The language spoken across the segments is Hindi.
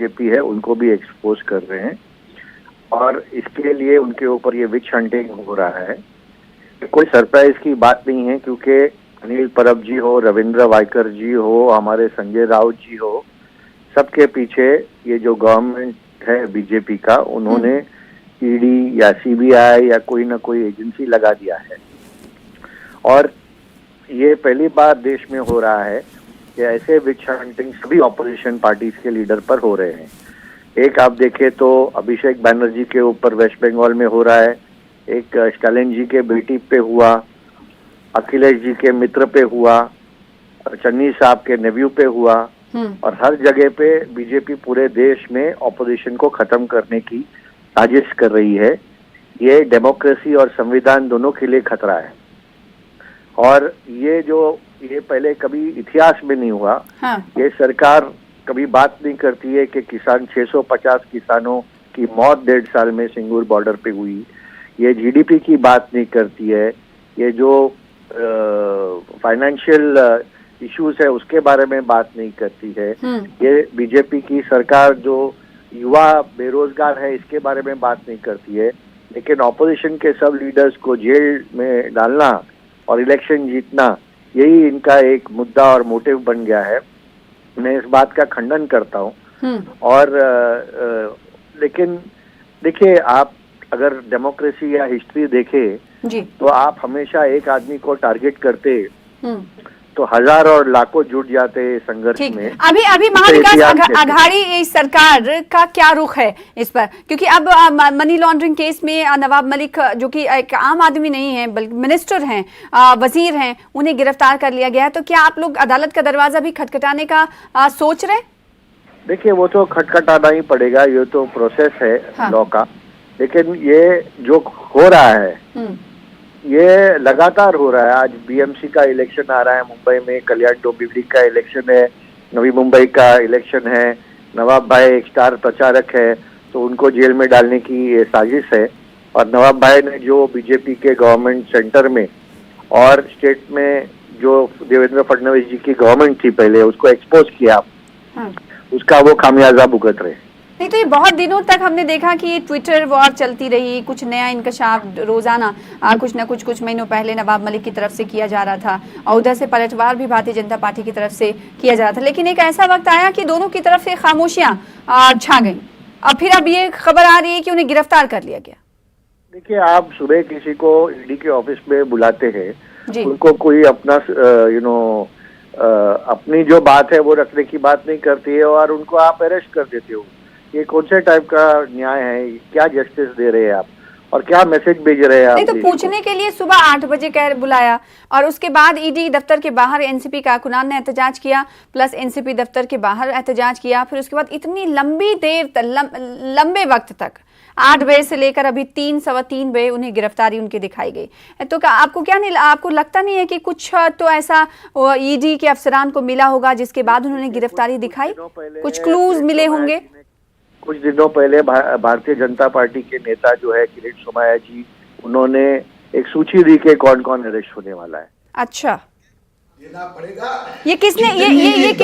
बीजेपी है उनको भी एक्सपोज कर रहे हैं और इसके लिए उनके ऊपर ये विच हंटिंग हो रहा है। कोई सरप्राइज की बात नहीं है क्योंकि अनिल परब जी हो, रविंद्र वायकर जी हो, हमारे संजय राउत जी हो, सबके पीछे ये जो गवर्नमेंट है बीजेपी का, उन्होंने ईडी या सीबीआई या कोई ना कोई एजेंसी लगा दिया है। और ये पहली बार देश में हो रहा है कि ऐसे विच हंटिंग सभी ऑपोजिशन पार्टीज के लीडर पर हो रहे हैं। एक आप देखें तो अभिषेक बैनर्जी के ऊपर वेस्ट बंगाल में हो रहा है, एक स्टालिन जी के बेटी पे हुआ, अखिलेश जी के मित्र पे हुआ, चन्नी साहब के नेव्यू पे हुआ, और हर जगह पे बीजेपी पूरे देश में ऑपोजिशन को खत्म करने की साजिश कर रही है। ये डेमोक्रेसी और संविधान दोनों के लिए खतरा है और ये पहले कभी इतिहास में नहीं हुआ। हाँ। ये सरकार कभी बात नहीं करती है कि किसान 650 किसानों की मौत 1.5 साल में सिंगूर बॉर्डर पे हुई। ये जीडीपी की बात नहीं करती है। ये जो फाइनेंशियल इश्यूज है उसके बारे में बात नहीं करती है। ये बीजेपी की सरकार जो युवा बेरोजगार है इसके बारे में बात नहीं करती है। लेकिन ऑपोजिशन के सब लीडर्स को जेल में डालना और इलेक्शन जीतना, यही इनका एक मुद्दा और मोटिव बन गया है। मैं इस बात का खंडन करता हूँ। और लेकिन देखिए, आप अगर डेमोक्रेसी या हिस्ट्री देखें तो आप हमेशा एक आदमी को टारगेट करते तो हजार और लाखों जुट जाते संघर्ष में। अभी महाविकास आघाड़ी सरकार का क्या रुख है इस पर? क्योंकि अब मनी लॉन्ड्रिंग केस में नवाब मलिक, जो कि एक आम आदमी नहीं है बल्कि मिनिस्टर हैं, वजीर हैं, उन्हें गिरफ्तार कर लिया गया है। तो क्या आप लोग अदालत का दरवाजा भी खटखटाने का सोच रहे? देखिए, वो तो खटखटाना ही पड़ेगा, ये तो प्रोसेस है। हाँ। लॉ का। लेकिन ये जो हो रहा है ये लगातार हो रहा है। आज बीएमसी का इलेक्शन आ रहा है मुंबई में, कल्याण डोंबिवली का इलेक्शन है, नवी मुंबई का इलेक्शन है, नवाब भाई एक स्टार प्रचारक है तो उनको जेल में डालने की ये साजिश है। और नवाब भाई ने जो बीजेपी के गवर्नमेंट सेंटर में और स्टेट में जो देवेंद्र फडणवीस जी की गवर्नमेंट थी पहले, उसको एक्सपोज किया। हाँ। उसका वो खामियाजा भुगत रहे। नहीं तो ये बहुत दिनों तक हमने देखा कि ट्विटर वॉर चलती रही, कुछ नया इंकशाफ रोजाना कुछ न कुछ महीनों पहले नवाब मलिक की तरफ से किया जा रहा था और उधर से पलटवार भी भारतीय जनता पार्टी की तरफ से किया जा रहा था। लेकिन एक ऐसा वक्त आया कि दोनों की तरफ से खामोशियां छा गई। अब ये खबर आ रही है कि उन्हें गिरफ्तार कर लिया गया। देखिए, आप सुबह किसी को ईडी के ऑफिस में बुलाते हैं, उनको कोई अपना अपनी जो बात है वो रखने की बात नहीं करती है और उनको आप अरेस्ट कर देते हो। ये कौन से टाइप का न्याय है? क्या जस्टिस दे रहे हैं आप और क्या मैसेज भेज रहे हैं आप? नहीं तो पूछने के लिए सुबह 8 बजे कह बुलाया और उसके बाद ईडी दफ्तर के बाहर एनसीपी कारकुनान ने एहतजाज किया, प्लस एनसीपी दफ्तर के बाहर एहतजाज किया। फिर उसके बाद इतनी लंबी देर लंबे वक्त तक 8 बजे से लेकर अभी 3-3:15 बजे उन्हें गिरफ्तारी उनकी दिखाई गई। तो आपको लगता नहीं है कि कुछ तो ऐसा ईडी के अफसरान को मिला होगा जिसके बाद उन्होंने गिरफ्तारी दिखाई? कुछ क्लूज मिले होंगे? कुछ दिनों पहले भारतीय जनता पार्टी के नेता जो है किरीट सोमैया जी, उन्होंने एक सूची दी कि कौन कौन अरेस्ट होने वाला है। अच्छा, ये किसने ये किरीट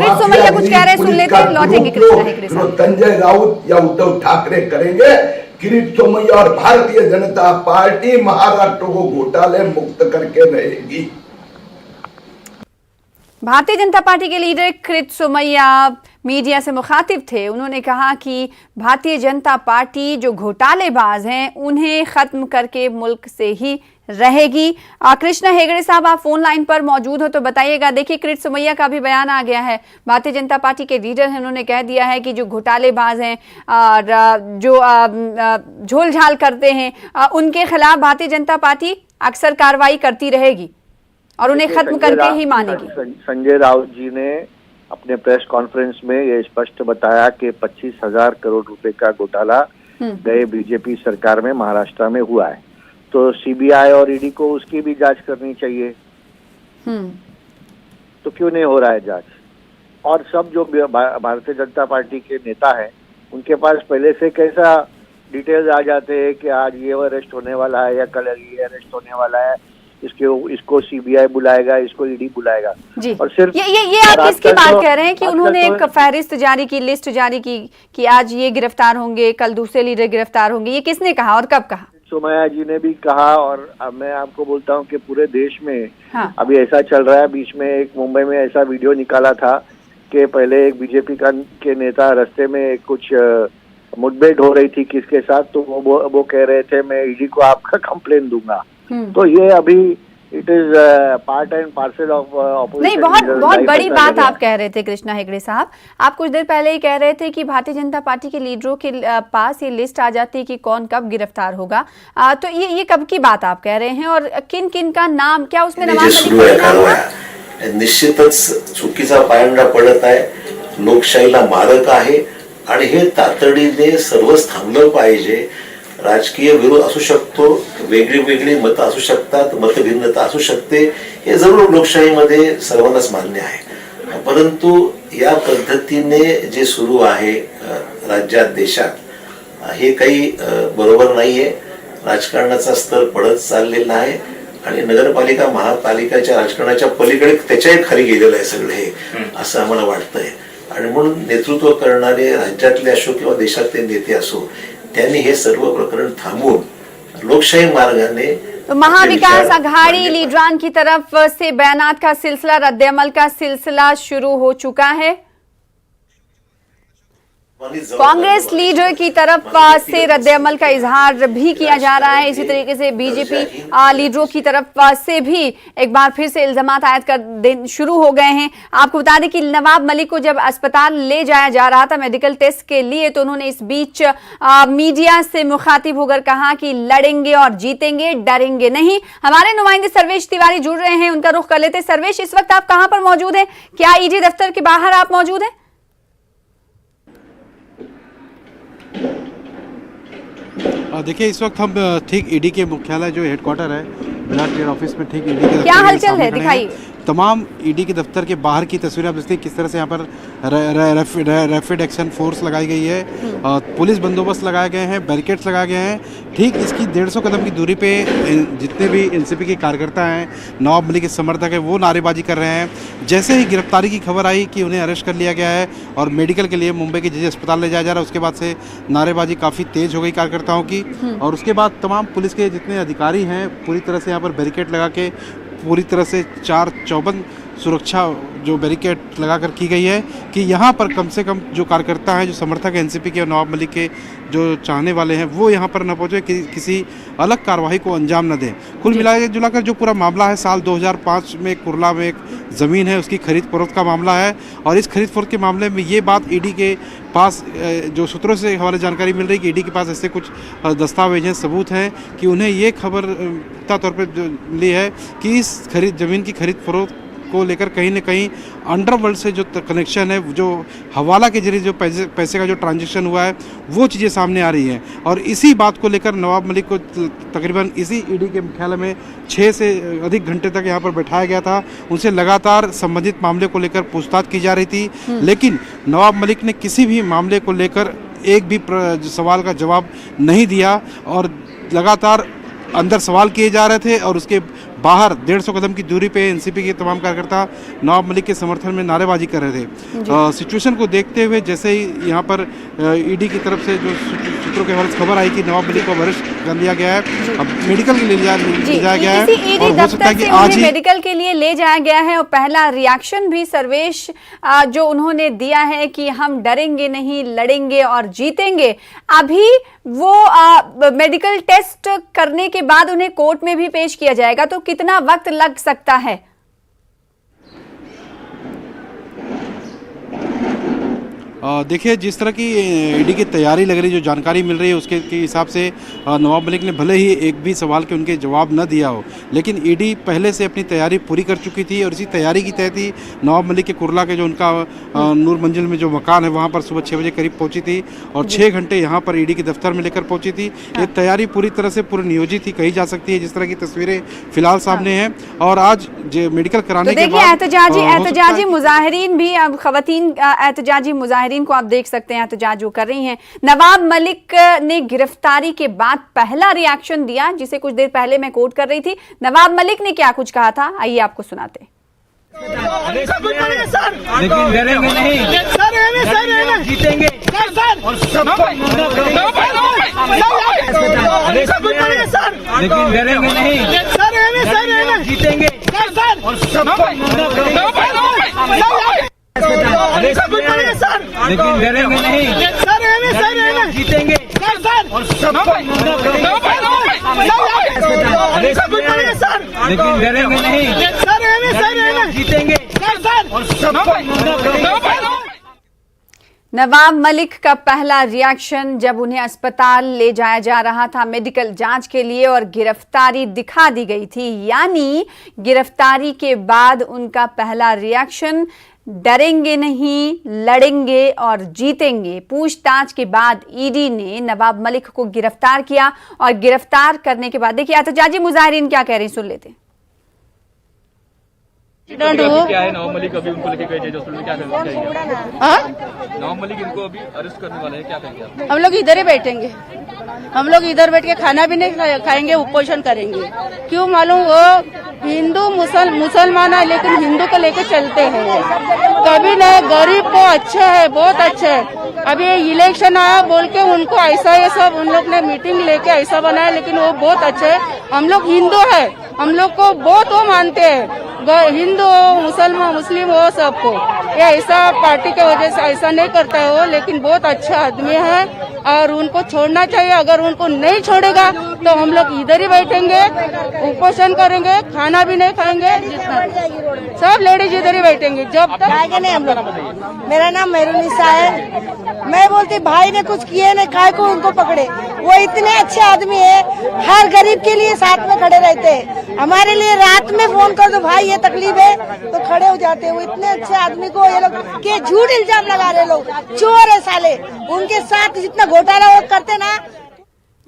सोमैया कुछ कह रहे, सुन लेते हैं, लौटेंगे कृष्ण। संजय राउत या उद्धव ठाकरे करेंगे। किरीट सोमैया और भारतीय जनता पार्टी महाराष्ट्र को घोटाले मुक्त करके रहेगी। भारतीय जनता पार्टी के लीडर किरीट सोमैया मीडिया से मुखातिब थे। उन्होंने कहा कि भारतीय जनता पार्टी जो घोटालेबाज हैं उन्हें खत्म करके मुल्क से ही रहेगी। कृष्णा हेगड़े साहब, आप फोन लाइन पर मौजूद हो तो बताइएगा। देखिए, किरीट सोमैया का भी बयान आ गया है, भारतीय जनता पार्टी के लीडर हैं, उन्होंने कह दिया है कि जो घोटालेबाज हैं और जो झोल झाल करते हैं उनके खिलाफ भारतीय जनता पार्टी अक्सर कार्रवाई करती रहेगी और उन्हें खत्म करके ही मानेगी। संजय राउत जी ने अपने प्रेस कॉन्फ्रेंस में ये स्पष्ट बताया कि 25,000 करोड़ रुपए का घोटाला गए बीजेपी सरकार में महाराष्ट्र में हुआ है, तो सीबीआई और ईडी को उसकी भी जांच करनी चाहिए। तो क्यों नहीं हो रहा है जांच? और सब जो भारतीय जनता पार्टी के नेता हैं उनके पास पहले से कैसा डिटेल्स आ जाते हैं कि आज ये अरेस्ट होने वाला है या कल ये अरेस्ट होने वाला है। इसको सीबीआई बुलाएगा, इसको ईडी बुलाएगा। जी। और सिर्फ ये आप किसकी बात कह रहे हैं कि उन्होंने एक फहरिस्त जारी की, लिस्ट जारी की कि आज ये गिरफ्तार होंगे, कल दूसरे लीडर गिरफ्तार होंगे, ये किसने कहा और कब कहा? सोमैया जी ने भी कहा, और अब मैं आपको बोलता हूँ कि पूरे देश में हाँ। अभी ऐसा चल रहा है। बीच में एक मुंबई में ऐसा वीडियो निकाला था कि पहले एक बीजेपी के नेता रास्ते में कुछ मुठभेड़ हो रही थी किसके साथ, तो वो कह रहे थे मैं ईडी को आपका कंप्लेन दूंगा। तो ये अभी it is part and parcel of opposition. नहीं, बहुत बड़ी बात आप कह रहे थे कृष्णा हेगड़े साहब। आप कुछ देर पहले ही कह रहे थे कि भारतीय जनता पार्टी के लीडरों के पास ये लिस्ट आ जाती है कि कौन कब गिरफ्तार होगा। तो ये कब की बात आप कह रहे हैं और किन किन का नाम, क्या उसमें नवाज मलिक का नाम था? निश्चितच चुकीचा पायंडा पडत आहे, लोकशाहीला मारक आहे आणि हे तातडीने सर्वच थांबलं पाहिजे। राजकीय विरोध असू शकतो, वेगळी वेगळी मतं असू शकतात, मतभिन्नता असू शकते, हे जरूर लोकशाहीमध्ये सर्वांनाच मान्य आहे। परंतु या पद्धतीने जे सुरू आहे राज्यात देशात हे काही बरोबर नाहीये। राजकारणाचा स्तर पडत चाललेला आहे आणि नगरपालिका महापालिकाच्या राजकारणाच्या पलीकडे त्याच्याही खाली गेलेलं आहे सगळं हे, असं आम्हाला वाटतंय। आणि म्हणून नेतृत्व करणारे राज्यातले असो किंवा देशातले नेते असो, त्यांनी हे सर्व प्रकरण थांबवून लोकशाही मार्गाने तो महाविकास आघाड़ी लीडरान की तरफ से बयानात का सिलसिला, रद्द-ए-अमल का सिलसिला शुरू हो चुका है। कांग्रेस लीडर की तरफ से रद्द-ए-अमल का इजहार भी किया जा रहा है। इसी तरीके से बीजेपी लीडरों की तरफ से भी एक बार फिर से इल्जामात आयद कर शुरू हो गए हैं। आपको बता दें कि नवाब मलिक को जब अस्पताल ले जाया जा रहा था मेडिकल टेस्ट के लिए, तो उन्होंने इस बीच मीडिया से मुखातिब होकर कहा कि लड़ेंगे और जीतेंगे, डरेंगे नहीं। हमारे नुमाइंदे सर्वेश तिवारी जुड़ रहे हैं, उनका रुख कर लेते। सर्वेश, इस वक्त आप कहां पर मौजूद हैं? क्या ईडी दफ्तर के बाहर आप मौजूद हैं? देखिए, इस वक्त हम ठीक ईडी के मुख्यालय जो हेडक्वार्टर है ब्लड ऑफिस में ठीक ईडी के क्या हलचल है, दिखाइए। तमाम ईडी के दफ्तर के बाहर की तस्वीरें आप देखते हैं किस तरह से यहाँ पर रैपिड एक्शन फोर्स लगाई गई है, पुलिस बंदोबस्त लगाए गए हैं, बैरिकेड्स लगाए गए हैं। ठीक इसकी 150 कदम की दूरी पे जितने भी एनसीपी के कार्यकर्ता हैं, नवाब मलिक के समर्थक हैं, वो नारेबाजी कर रहे हैं। जैसे ही गिरफ्तारी की खबर आई कि उन्हें अरेस्ट कर लिया गया है और मेडिकल के लिए मुंबई के JJ अस्पताल ले जाया जा रहा है, उसके बाद से नारेबाजी काफ़ी तेज़ हो गई कार्यकर्ताओं की। और उसके बाद तमाम पुलिस के जितने अधिकारी हैं पूरी तरह से यहाँ पर बैरिकेड लगा के पूरी तरह से 4 चौबंद सुरक्षा जो बैरिकेड लगाकर की गई है कि यहाँ पर कम से कम जो कार्यकर्ता हैं, जो समर्थक हैं एनसीपी के और नवाब मलिक के जो चाहने वाले हैं, वो यहाँ पर न पहुँचे, किसी अलग कार्रवाई को अंजाम न दें। कुल मिलाकर जो पूरा मामला है, साल 2005 में कुरला में एक ज़मीन है, उसकी खरीद फरोख्त का मामला है। और इस खरीद फरोख्त के मामले में ये बात ईडी के पास जो सूत्रों से हमारे जानकारी मिल रही है कि ईडी के पास ऐसे कुछ दस्तावेज हैं, सबूत हैं कि उन्हें ये खबर पुख्ता तौर पर मिली है कि इस ज़मीन की खरीद फरोख्त को लेकर कहीं न कहीं अंडरवर्ल्ड से जो कनेक्शन है, जो हवाला के जरिए जो पैसे का जो ट्रांजैक्शन हुआ है, वो चीज़ें सामने आ रही हैं। और इसी बात को लेकर नवाब मलिक को तकरीबन इसी ईडी के मुख्यालय में 6 से अधिक घंटे तक यहाँ पर बैठाया गया था। उनसे लगातार संबंधित मामले को लेकर पूछताछ की जा रही थी, लेकिन नवाब मलिक ने किसी भी मामले को लेकर एक भी सवाल का जवाब नहीं दिया और लगातार अंदर सवाल किए जा रहे थे। और उसके बाहर 150 कदम की दूरी पे एनसीपी के तमाम कार्यकर्ता नवाब मलिक के समर्थन में नारेबाजी कर रहे थे। सिचुएशन को देखते हुए जैसे ही यहाँ पर ईडी की तरफ से जो सूत्रों के हवाले से खबर आई कि नवाब मलिक को अरेस्ट कर लिया गया है, अब मेडिकल के लिए ले जाया गया है और हो सकता है कि आज ही मेडिकल के लिए ले जाया गया है। और पहला रिएक्शन भी सर्वेश जो उन्होंने दिया है कि हम डरेंगे नहीं, लड़ेंगे और जीतेंगे। अभी वो मेडिकल टेस्ट करने के बाद उन्हें कोर्ट में भी पेश किया जाएगा, तो कितना वक्त लग सकता है? देखिए, जिस तरह की ईडी की तैयारी लग रही है, जो जानकारी मिल रही है उसके हिसाब से नवाब मलिक ने भले ही एक भी सवाल के उनके जवाब न दिया हो, लेकिन ईडी पहले से अपनी तैयारी पूरी कर चुकी थी। और इसी तैयारी की तहत ही नवाब मलिक के कुरला के जो उनका नूर मंजिल में जो मकान है, वहाँ पर सुबह 6 बजे करीब पहुँची थी और 6 घंटे यहाँ पर ईडी के दफ्तर में लेकर पहुँची थी। ये तैयारी पूरी तरह से पूरी नियोजित ही कही जा सकती है, जिस तरह की तस्वीरें फिलहाल सामने हैं। और आज मेडिकल कराने के बाद एहतजाजी मुजाहिरीन भी, खवातीन एहतजाजी मुजाहिरीन मुजाहिरीन को आप देख सकते हैं एहतजाज जो कर रही हैं। नवाब मलिक ने गिरफ्तारी के बाद पहला रिएक्शन दिया, जिसे कुछ देर पहले मैं कोट कर रही थी। नवाब मलिक ने क्या कुछ कहा था, आइए आपको सुनाते हैं। लेकिन डरेंगे नहीं, जीतेंगे और सबको लेकिन डरेंगे नहीं, जीतेंगे और सबको लेकिन डरेंगे नहीं, जीतेंगे और सबको लेकिन डरेंगे नहीं, जीतेंगे और सबको। नवाब मलिक का पहला रिएक्शन जब उन्हें अस्पताल ले जाया जा रहा था मेडिकल जांच के लिए और गिरफ्तारी दिखा दी गई थी, यानी गिरफ्तारी के बाद उनका पहला रिएक्शन डरेंगे नहीं, लड़ेंगे और जीतेंगे। पूछताछ के बाद ईडी ने नवाब मलिक को गिरफ्तार किया और गिरफ्तार करने के बाद देखिए एहतजाजी मुजाहिरीन क्या कह रहे हैं, सुन लेते हैं। क्या है नवाब मलिक अभी उनको लेके गए थे हॉस्पिटल में, क्या करेंगे? नवाब मलिक इनको अभी अरेस्ट करने वाले हैं, क्या करेंगे आप? हम लोग इधर ही बैठेंगे, हम लोग इधर बैठ के खाना भी नहीं खाएंगे, उपोषण करेंगे। क्यों मालूम, वो हिंदू मुसलमान है लेकिन हिंदू को लेके चलते हैं, कभी नहीं। गरीब को अच्छे है, बहुत अच्छे है। अभी इलेक्शन आया बोल के उनको ऐसा ये सब उन लोग ने मीटिंग लेके ऐसा बनाया, लेकिन वो बहुत अच्छे है। हम लोग हिंदू है, हम लोग को बहुत वो मानते हैं, हिंदू हो मुसलमान मुस्लिम हो सबको। ये ऐसा पार्टी के वजह से ऐसा नहीं करता है वो, लेकिन बहुत अच्छा आदमी है और उनको छोड़ना चाहिए। अगर उनको नहीं छोड़ेगा तो हम लोग इधर ही बैठेंगे, उपोषण करेंगे, खाना भी नहीं खाएंगे, सब लेडीज इधर ही बैठेंगे जब तक आएंगे नहीं हम लोग। मेरा नाम मेहरुनिसा है। मैं बोलती भाई ने कुछ किए नहीं, काय को उनको पकड़े। वो इतने अच्छे आदमी है, हर गरीब के लिए साथ में खड़े रहते हैं। हमारे लिए रात में फोन कर दो भाई ये तकलीफ है तो खड़े हो जाते हैं। वो इतने अच्छे आदमी को ये लोग के झूठ इल्जाम लगा रहे, लोग चोर है साले। उनके साथ जितना घोटाला वो करते ना,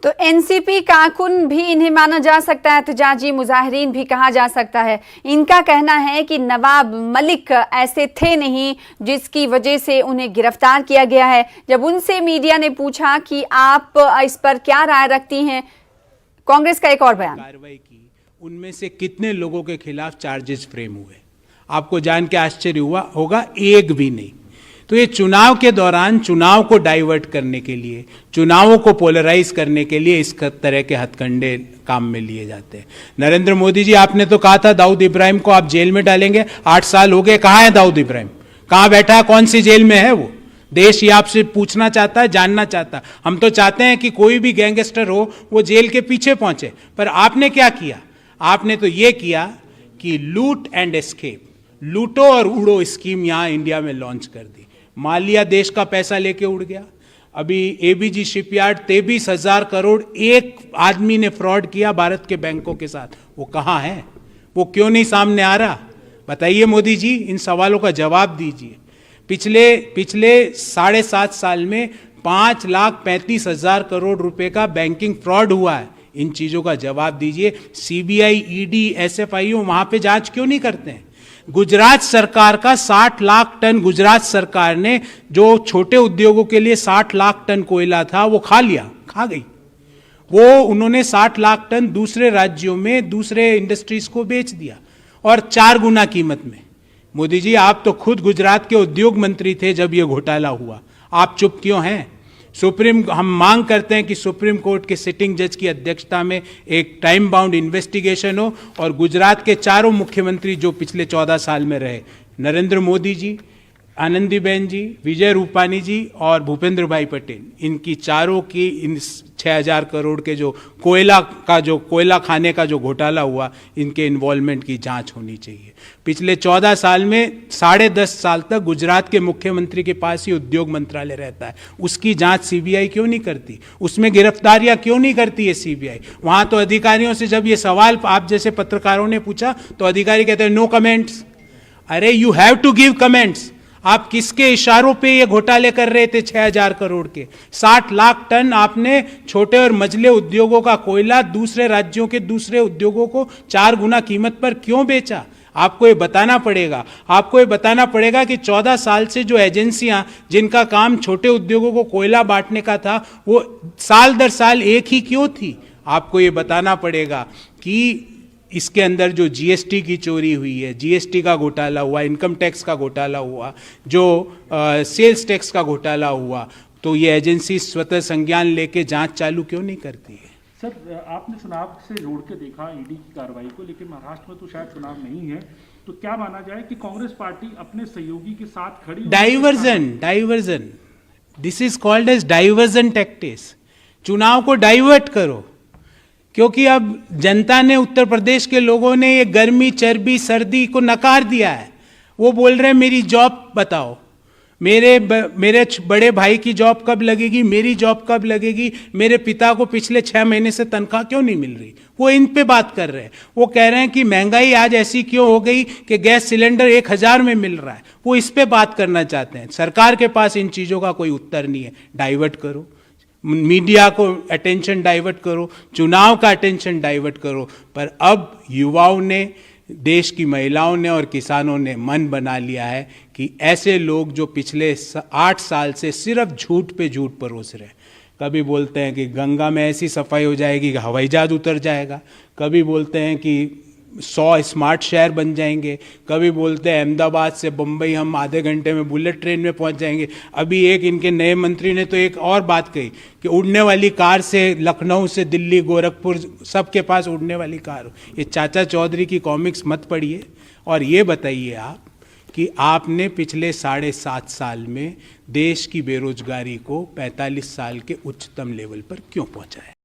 तो एनसीपी कारकुन भी इन्हें माना जा सकता है, एहतजाजी मुजाहिरीन भी कहा जा सकता है। इनका कहना है कि नवाब मलिक ऐसे थे नहीं जिसकी वजह से उन्हें गिरफ्तार किया गया है। जब उनसे मीडिया ने पूछा कि आप इस पर क्या राय रखती हैं, कांग्रेस का एक और बयान। कार्रवाई की, उनमें से कितने लोगों के खिलाफ चार्जेस फ्रेम हुए, आपको जान के आश्चर्य हुआ होगा, एक भी नहीं। तो ये चुनाव के दौरान चुनाव को डाइवर्ट करने के लिए, चुनावों को पोलराइज करने के लिए इस तरह के हथकंडे काम में लिए जाते हैं। नरेंद्र मोदी जी, आपने तो कहा था दाऊद इब्राहिम को आप जेल में डालेंगे, 8 साल हो गए, कहाँ है दाऊद इब्राहिम? कहाँ बैठा है, कौन सी जेल में है वो? देश ये आपसे पूछना चाहता है, जानना चाहता है। हम तो चाहते हैं कि कोई भी गैंगस्टर हो वो जेल के पीछे पहुंचे, पर आपने क्या किया? आपने तो ये किया कि लूट एंड एस्केप, लूटो और उड़ो स्कीम यहां इंडिया में लॉन्च कर दी। मालिया देश का पैसा लेके उड़ गया। अभी एबीजी शिपयार्ड 23,000 करोड़ एक आदमी ने फ्रॉड किया भारत के बैंकों के साथ, वो कहाँ है? वो क्यों नहीं सामने आ रहा? बताइए मोदी जी, इन सवालों का जवाब दीजिए। पिछले 7.5 साल में 5,35,000 करोड़ रुपए का बैंकिंग फ्रॉड हुआ है। इन चीजों का जवाब दीजिए। सीबीआई, ईडी, एसएफआईओ वहां पे जांच क्यों नहीं करते हैं? गुजरात सरकार का 60 लाख टन, गुजरात सरकार ने जो छोटे उद्योगों के लिए 60 लाख टन कोयला था वो खा गई। वो उन्होंने 60 लाख टन दूसरे राज्यों में दूसरे इंडस्ट्रीज को बेच दिया और 4 गुना कीमत में। मोदी जी, आप तो खुद गुजरात के उद्योग मंत्री थे जब ये घोटाला हुआ, आप चुप क्यों हैं? हम मांग करते हैं कि सुप्रीम कोर्ट के सिटिंग जज की अध्यक्षता में एक टाइम बाउंड इन्वेस्टिगेशन हो और गुजरात के चारों मुख्यमंत्री जो पिछले 14 साल में रहे, नरेंद्र मोदी जी, आनंदीबेन जी, विजय रूपानी जी और भूपेंद्र भाई पटेल, इनकी चारों की इन 6,000 करोड़ के जो कोयला खाने का जो घोटाला हुआ, इनके इन्वॉल्वमेंट की जांच होनी चाहिए। पिछले 14 साल में 10.5 साल तक गुजरात के मुख्यमंत्री के पास ही उद्योग मंत्रालय रहता है, उसकी जांच सीबीआई क्यों नहीं करती? उसमें गिरफ्तारियां क्यों नहीं करती है सीबीआई? वहां तो अधिकारियों से जब ये सवाल आप जैसे पत्रकारों ने पूछा तो अधिकारी कहते हैं नो कमेंट्स। अरे you have to give comments. आप किसके इशारों पे ये घोटाले कर रहे थे? 6,000 करोड़ के 60 लाख टन आपने छोटे और मझले उद्योगों का कोयला दूसरे राज्यों के दूसरे उद्योगों को 4 गुना कीमत पर क्यों बेचा? आपको ये बताना पड़ेगा। आपको ये बताना पड़ेगा कि 14 साल से जो एजेंसियां जिनका काम छोटे उद्योगों को कोयला बांटने का था, वो साल दर साल एक ही क्यों थी। आपको ये बताना पड़ेगा कि इसके अंदर जो जीएसटी की चोरी हुई है, जीएसटी का घोटाला हुआ, इनकम टैक्स का घोटाला हुआ, जो सेल्स टैक्स का घोटाला हुआ, तो ये एजेंसी स्वतः संज्ञान लेके जांच चालू क्यों नहीं करती है। सर, आपने चुनाव से जोड़ के देखा ईडी की कार्रवाई को, लेकिन महाराष्ट्र में तो शायद चुनाव नहीं है, तो क्या माना जाए कि कांग्रेस पार्टी अपने सहयोगी के साथ खड़ी? Diversion, this is called as diversion tactics. चुनाव को डाइवर्ट करो, क्योंकि अब जनता ने, उत्तर प्रदेश के लोगों ने ये गर्मी, चर्बी, सर्दी को नकार दिया है। वो बोल रहे हैं मेरी जॉब बताओ, मेरे बड़े भाई की जॉब कब लगेगी, मेरी जॉब कब लगेगी, मेरे पिता को पिछले 6 महीने से तनख्वाह क्यों नहीं मिल रही। वो इन पे बात कर रहे हैं। वो कह रहे हैं कि महंगाई आज ऐसी क्यों हो गई कि गैस सिलेंडर 1000 में मिल रहा है। वो इस पे बात करना चाहते हैं। सरकार के पास इन चीज़ों का कोई उत्तर नहीं है। डाइवर्ट करो, मीडिया को अटेंशन डाइवर्ट करो, चुनाव का अटेंशन डाइवर्ट करो। पर अब युवाओं ने, देश की महिलाओं ने और किसानों ने मन बना लिया है कि ऐसे लोग जो पिछले 8 साल से सिर्फ झूठ पे झूठ परोस रहे हैं। कभी बोलते हैं कि गंगा में ऐसी सफाई हो जाएगी कि हवाई जहाज उतर जाएगा, कभी बोलते हैं कि 100 स्मार्ट शहर बन जाएंगे, कभी बोलते हैं अहमदाबाद से बम्बई हम आधे घंटे में बुलेट ट्रेन में पहुंच जाएंगे। अभी एक इनके नए मंत्री ने तो एक और बात कही कि उड़ने वाली कार से लखनऊ से दिल्ली, गोरखपुर, सबके पास उड़ने वाली कार हो। ये चाचा चौधरी की कॉमिक्स मत पढ़िए और ये बताइए आप कि आपने पिछले 7.5 साल में देश की बेरोजगारी को 45 साल के उच्चतम लेवल पर क्यों पहुंचाया।